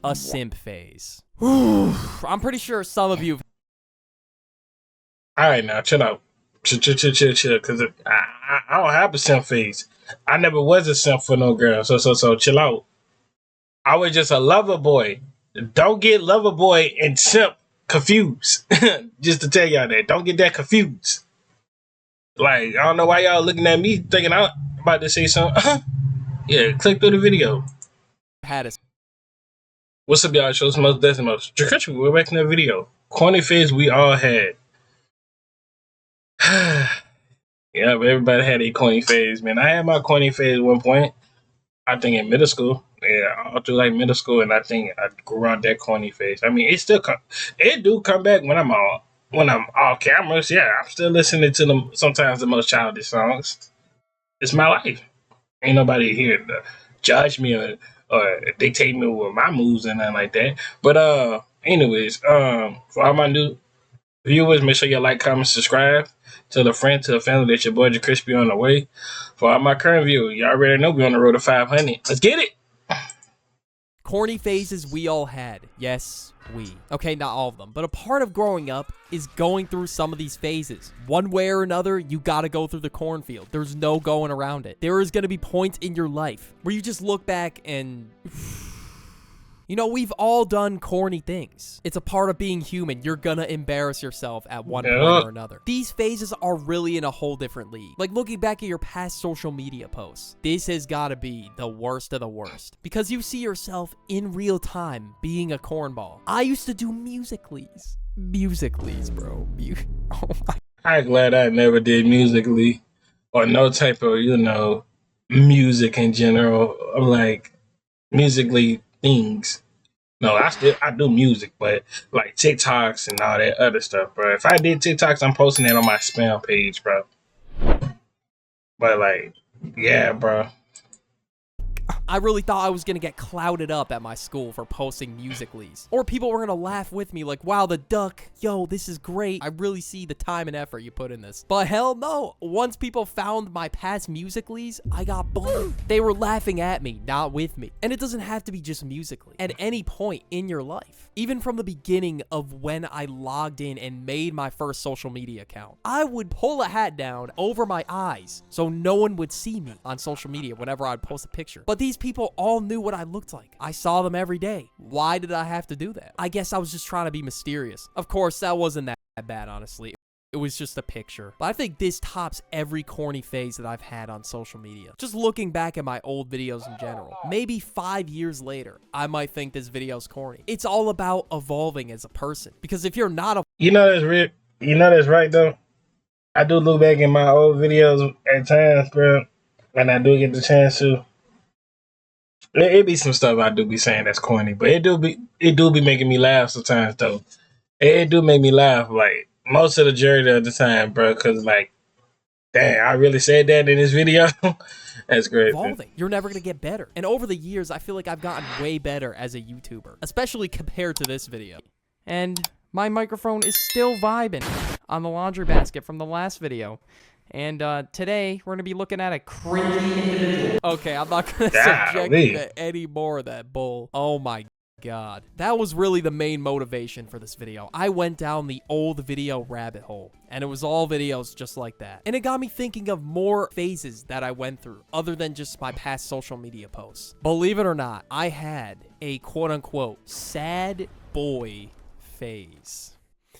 a simp phase. I'm pretty sure some of you. All right, now chill out, chill, because I don't have a simp phase. I never was a simp for no girl, so chill out. I was just a lover boy. Don't get lover boy and simp confused. Just to tell y'all that, don't get that confused. Like I don't know why y'all looking at me thinking I'm about to say something. Yeah, click through the video. Had a What's up, y'all? Show some most decimals. Jacristi, we're back in the video. Corny phase we all had. Yeah, but everybody had a corny phase, man. I had my corny phase at one point. I think in middle school. Yeah, all through like middle school, and I think I grew out that corny phase. I mean, it do come back when I'm off cameras. Yeah, I'm still listening to them. Sometimes the most childish songs. It's my life. Ain't nobody here to judge me or dictate me with my moves and nothing like that. But anyways, for all my new viewers, make sure you like, comment, subscribe. Tell a friend, tell a family that your boy Jacristi on the way. For all my current viewers, y'all already know we on the road to 500. Let's get it. corny phases we all had. Yes, we. Okay, not all of them, but a part of growing up is going through some of these phases. One way or another, you gotta go through the cornfield. There's no going around it. There is gonna be points in your life where you just look back and... You know, we've all done corny things. It's a part of being human. You're gonna embarrass yourself at one point or another. These phases are really in a whole different league. Like looking back at your past social media posts, this has gotta be the worst of the worst. Because you see yourself in real time being a cornball. I used to do Musical.lys. Musical.lys, bro. Oh my. I'm glad I never did Musical.ly or no type of, music in general, or like Musical.ly things. No, I do music, but like TikToks and all that other stuff, bro. If I did TikToks, I'm posting that on my spam page, bro. But like, yeah, bro. I really thought I was gonna get clouded up at my school for posting Musical.lys. Or people were gonna laugh with me like, wow, the duck, yo, this is great. I really see the time and effort you put in this. But hell no. Once people found my past Musical.lys, I got bullied. They were laughing at me, not with me. And it doesn't have to be just Musical.ly. At any point in your life, even from the beginning of when I logged in and made my first social media account, I would pull a hat down over my eyes so no one would see me on social media whenever I'd post a picture. But these people all knew what I looked like. I saw them every day. Why did I have to do that? I guess I was just trying to be mysterious. Of course, that wasn't that bad, honestly. It was just a picture. But I think this tops every corny phase that I've had on social media. Just looking back at my old videos in general. Maybe 5 years later, I might think this video's corny. It's all about evolving as a person. Because if you're not a... that's right, though. I do look back in my old videos at times, bro. And I do get the chance to. It be some stuff I do be saying that's corny, but it do be making me laugh sometimes though. It do make me laugh like most of the majority of the time, bro. Cause like, damn, I really said that in this video. That's great. Evolving. You're never gonna get better. And over the years, I feel like I've gotten way better as a YouTuber, especially compared to this video. And my microphone is still vibing on the laundry basket from the last video. And today, we're going to be looking at a cringy individual. Okay, I'm not going to subject you to any more of that bull. Oh my god. That was really the main motivation for this video. I went down the old video rabbit hole, and it was all videos just like that. And it got me thinking of more phases that I went through, other than just my past social media posts. Believe it or not, I had a quote-unquote sad boy phase.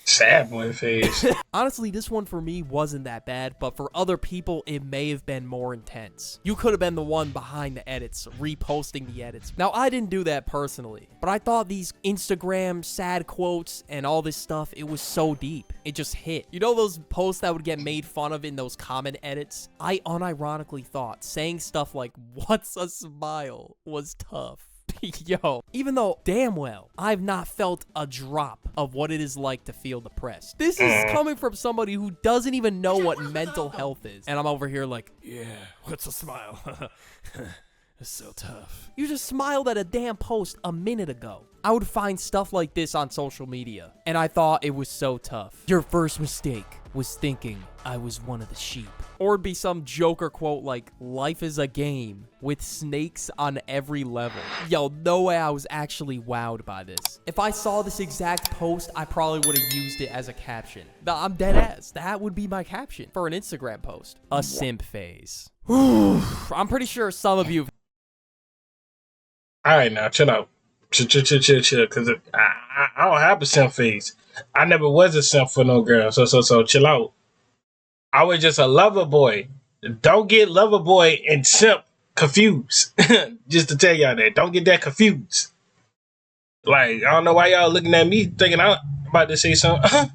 Sad boy phase. Honestly, this one for me wasn't that bad, but for other people, it may have been more intense. You could have been the one behind the edits, reposting the edits. Now, I didn't do that personally, but I thought these Instagram sad quotes and all this stuff, it was so deep. It just hit. You know those posts that would get made fun of in those comment edits? I unironically thought saying stuff like, "What's a smile?" was tough. Yo, even though damn well I've not felt a drop of what it is like to feel depressed. This is coming from somebody who doesn't even know what mental health is. And I'm over here like, yeah, what's a smile? It's so tough. You just smiled at a damn post a minute ago. I would find stuff like this on social media, and I thought it was so tough. Your first mistake was thinking I was one of the sheep. Or it'd be some Joker quote like, life is a game with snakes on every level. Yo, no way I was actually wowed by this. If I saw this exact post, I probably would have used it as a caption. No, I'm dead ass. That would be my caption for an Instagram post. A simp phase. I'm pretty sure some of you. All right, now chill out, chill, because I don't have a simp phase. I never was a simp for no girl, so chill out. I was just a lover boy. Don't get lover boy and simp confused. Just to tell y'all that, don't get that confused. Like, I don't know why y'all looking at me thinking I'm about to say something.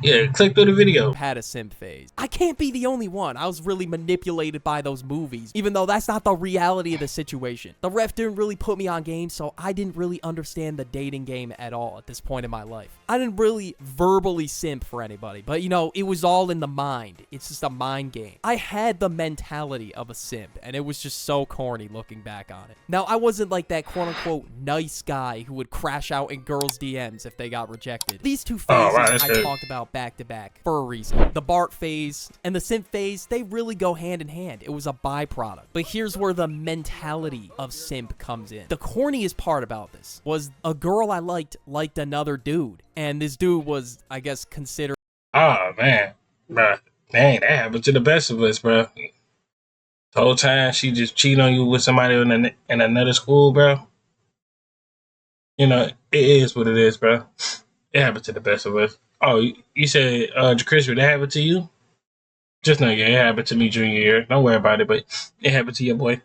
Yeah, click through the video. Had a simp phase. I can't be the only one. I was really manipulated by those movies, even though that's not the reality of the situation. The ref didn't really put me on game, so I didn't really understand the dating game at all at this point in my life. I didn't really verbally simp for anybody, but you know, it was all in the mind. It's just a mind game. I had the mentality of a simp, and it was just so corny looking back on it. Now, I wasn't like that quote-unquote nice guy who would crash out in girls' DMs if they got rejected. These two phases I talked about back to back for a reason. The Bart phase and the simp phase, they really go hand in hand. It was a byproduct. But here's where the mentality of simp comes in. The corniest part about this was a girl I liked another dude, and this dude was, I guess, considered. Oh man, bro, dang, that happened to the best of us, bro. The whole time she just cheated on you with somebody in another school, bro. You know, it is what it is, bro. It happened to the best of us. Oh, you said, Christopher, that happened to you? Just know, yeah, it happened to me junior year. Don't worry about it, but it happened to your boy.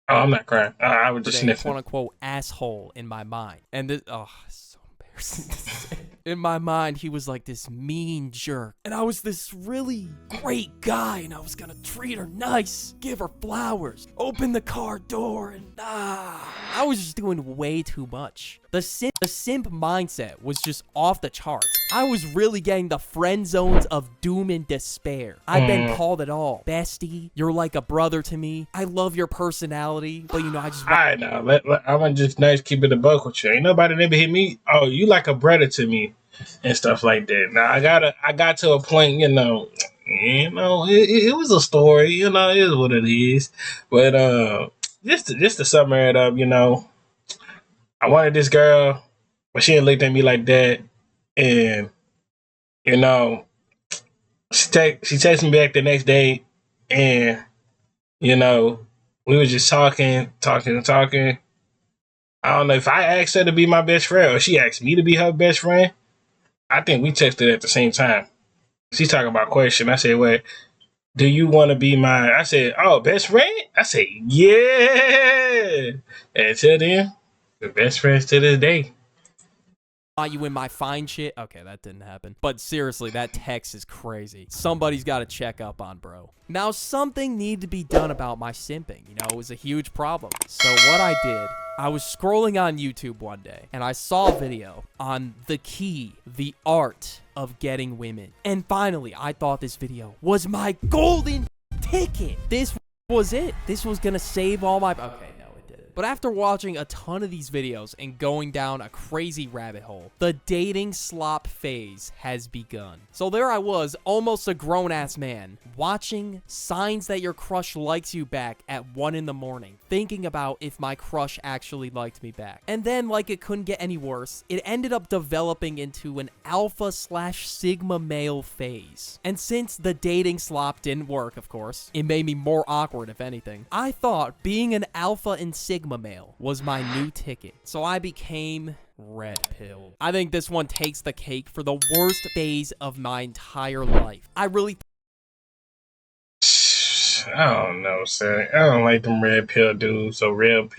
Oh, I'm not crying. I was just sniffing. Quote unquote asshole in my mind. And this, oh, it's so embarrassing to say. In my mind, he was like this mean jerk. And I was this really great guy, and I was gonna treat her nice, give her flowers, open the car door, and I was just doing way too much. The simp mindset was just off the charts. I was really getting the friend zones of doom and despair. I've been called it all. Bestie, you're like a brother to me. I love your personality, but you know, I just... Alright, now, I'm gonna just nice keep it a buck with you. Ain't nobody never hit me. Oh, you like a brother to me and stuff like that. Now, I got to a point, you know, it was a story, you know, it is what it is. But just to sum it up, you know, I wanted this girl, but she ain't looked at me like that. And, you know, she texted me back the next day, and, you know, we were just talking. I don't know if I asked her to be my best friend or she asked me to be her best friend. I think we texted at the same time. She's talking about question. I said, "What? Do you want to be my?" I said, "Oh, best friend." I said, "Yeah." And until then, we're best friends to this day. You in my fine shit? Okay, that didn't happen. But seriously, that text is crazy. Somebody's got to check up on bro. Now, something needed to be done about my simping. You know, it was a huge problem. So what I did, I was scrolling on YouTube one day, and I saw a video on the key, the art of getting women. And finally, I thought this video was my golden ticket. This was it. This was gonna save all my... Okay. But after watching a ton of these videos and going down a crazy rabbit hole, the dating slop phase has begun. So there I was, almost a grown-ass man, watching signs that your crush likes you back at 1 in the morning, thinking about if my crush actually liked me back. And then, like it couldn't get any worse, it ended up developing into an alpha/sigma male phase. And since the dating slop didn't work, of course, it made me more awkward, if anything, I thought being an alpha and sigma male was my new ticket. So I became red-pilled. I think this one takes the cake for the worst phase of my entire life. I really... I don't know, sir. I don't like them red pill dudes. So red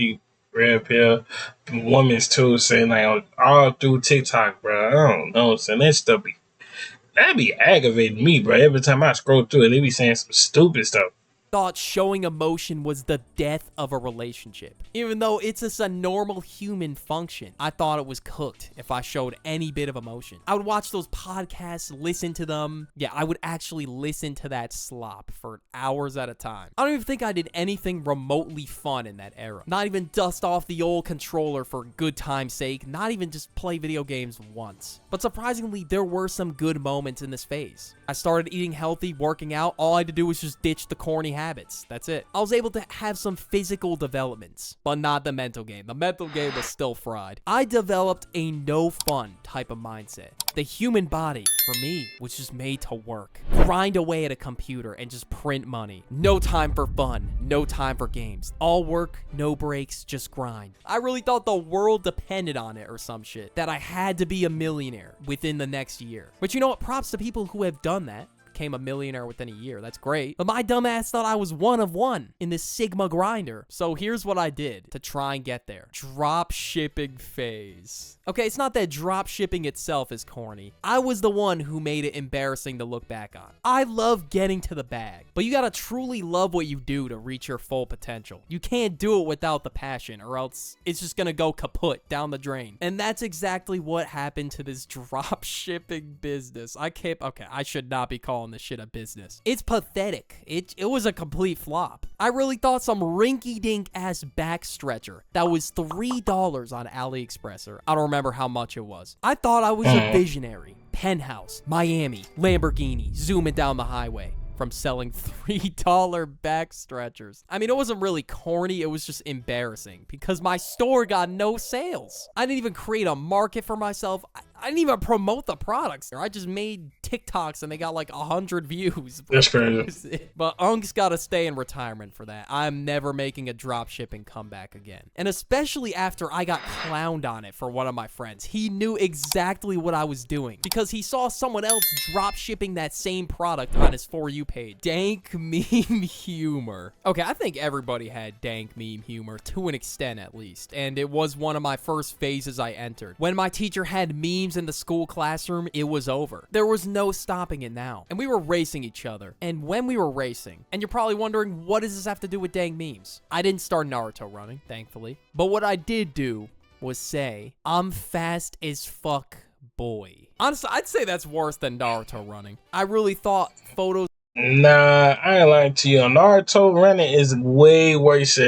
pill women's too, saying like all through TikTok, bro. I don't know, son. That be aggravating me, bro. Every time I scroll through it, they be saying some stupid stuff. thought showing emotion was the death of a relationship. Even though it's just a normal human function, I thought it was cooked if I showed any bit of emotion. I would watch those podcasts, listen to them. Yeah, I would actually listen to that slop for hours at a time. I don't even think I did anything remotely fun in that era. Not even dust off the old controller for good time's sake. Not even just play video games once. But surprisingly, there were some good moments in this phase. I started eating healthy, working out. All I had to do was just ditch the corny habits. That's it. I was able to have some physical developments, but not the mental game. The mental game was still fried. I developed a no fun type of mindset. The human body, for me, was just made to work. Grind away at a computer and just print money. No time for fun. No time for games. All work, no breaks, just grind. I really thought the world depended on it or some shit. That I had to be a millionaire within the next year. But you know what? Props to people who have done that. Became a millionaire within a year. That's great. But my dumbass thought I was one of one in this Sigma grinder. So here's what I did to try and get there. Drop shipping phase. Okay, it's not that drop shipping itself is corny. I was the one who made it embarrassing to look back on. I love getting to the bag, but you gotta truly love what you do to reach your full potential. You can't do it without the passion, or else it's just gonna go kaput down the drain. And that's exactly what happened to this drop shipping business. Okay, I should not be calling this shit a business. It's pathetic. It was a complete flop. I really thought some rinky-dink ass back stretcher that was $3 on AliExpress, or I don't remember how much it was. I thought I was a visionary. Penthouse, Miami, Lamborghini, zooming down the highway from selling $3 back stretchers. I mean, it wasn't really corny, it was just embarrassing because my store got no sales. I didn't even create a market for myself. I didn't even promote the products. I just made TikToks and they got like 100 views. That's crazy. But Unk's gotta stay in retirement for that. I'm never making a drop shipping comeback again. And especially after I got clowned on it for one of my friends. He knew exactly what I was doing because he saw someone else drop shipping that same product on his For You page. Dank meme humor. Okay, I think everybody had dank meme humor to an extent at least. And it was one of my first phases I entered. When my teacher had memes in the school classroom, it was over. There was no stopping it now. And we were racing each other. And when we were racing, and you're probably wondering, what does this have to do with dang memes? I didn't start Naruto running, thankfully. But what I did do was say, I'm fast as fuck, boy. Honestly, I'd say that's worse than Naruto running. I really thought photos... Nah, I ain't lying to you. Naruto running is way worse.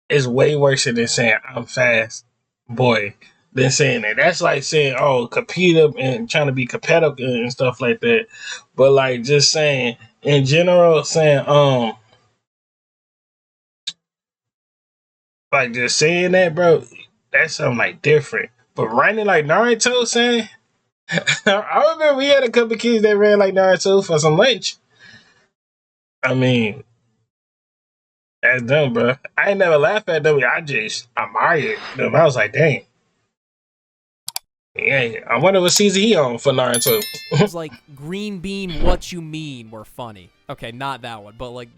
It's way worse than saying I'm fast, boy. Than saying that. That's like saying, oh, compete up and trying to be competitive and stuff like that. But like just saying in general, saying like just saying that, bro, that's something like different. But running like Naruto, saying I remember we had a couple kids that ran like Naruto for some lunch. I mean, that's dumb, bro. I ain't never laughed at them. I just admired them. I was like, dang. Yeah, I wonder what season he on for Naruto. It was like Green Bean, What You Mean were funny. Okay, not that one, but like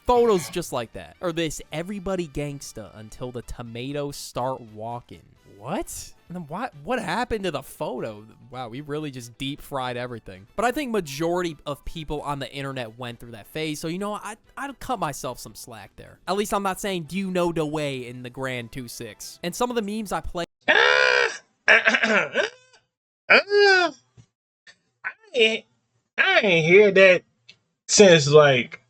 photos just like that. Or this, everybody gangsta until the tomatoes start walking. What? And then what happened to the photo? Wow, we really just deep fried everything. But I think majority of people on the internet went through that phase. So, you know, I'd cut myself some slack there. At least I'm not saying, do you know the way in the Grand 2-6. And some of the memes I played. I ain't hear that since like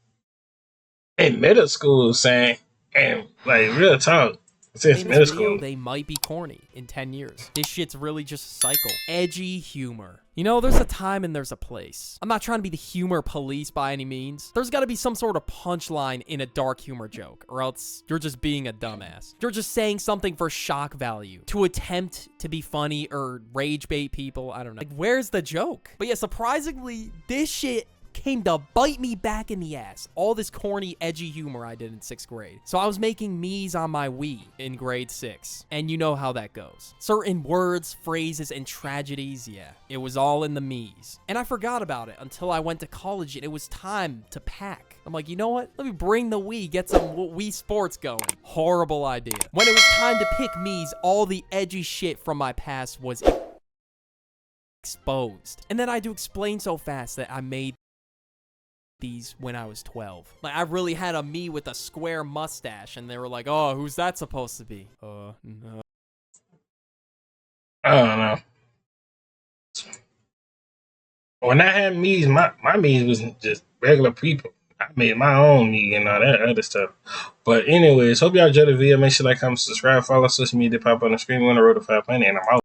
in middle school, saying, and like real talk, since middle school. They might be corny in 10 years. This shit's really just a cycle. Edgy humor. You know, there's a time and there's a place. I'm not trying to be the humor police by any means. There's got to be some sort of punchline in a dark humor joke, or else you're just being a dumbass. You're just saying something for shock value, to attempt to be funny or rage bait people. I don't know. Like, where's the joke? But yeah, surprisingly, this shit came to bite me back in the ass. All this corny, edgy humor I did in 6th grade. So I was making memes on my Wii in grade 6. And you know how that goes. Certain words, phrases, and tragedies, yeah, it was all in the memes. And I forgot about it until I went to college and it was time to pack. I'm like, you know what? Let me bring the Wii, get some Wii Sports going. Horrible idea. When it was time to pick memes, all the edgy shit from my past was exposed. And then I had to explain so fast that I made these when I was 12. Like, I really had a me with a square mustache, and they were like, "Oh, who's that supposed to be?" No. I don't know. When I had me's, my me's wasn't just regular people. I made my own me and all that other stuff. But anyways, hope y'all enjoyed the video. Make sure to like, comment, subscribe, follow social media, pop on the screen. On the road to 500, and I'm out.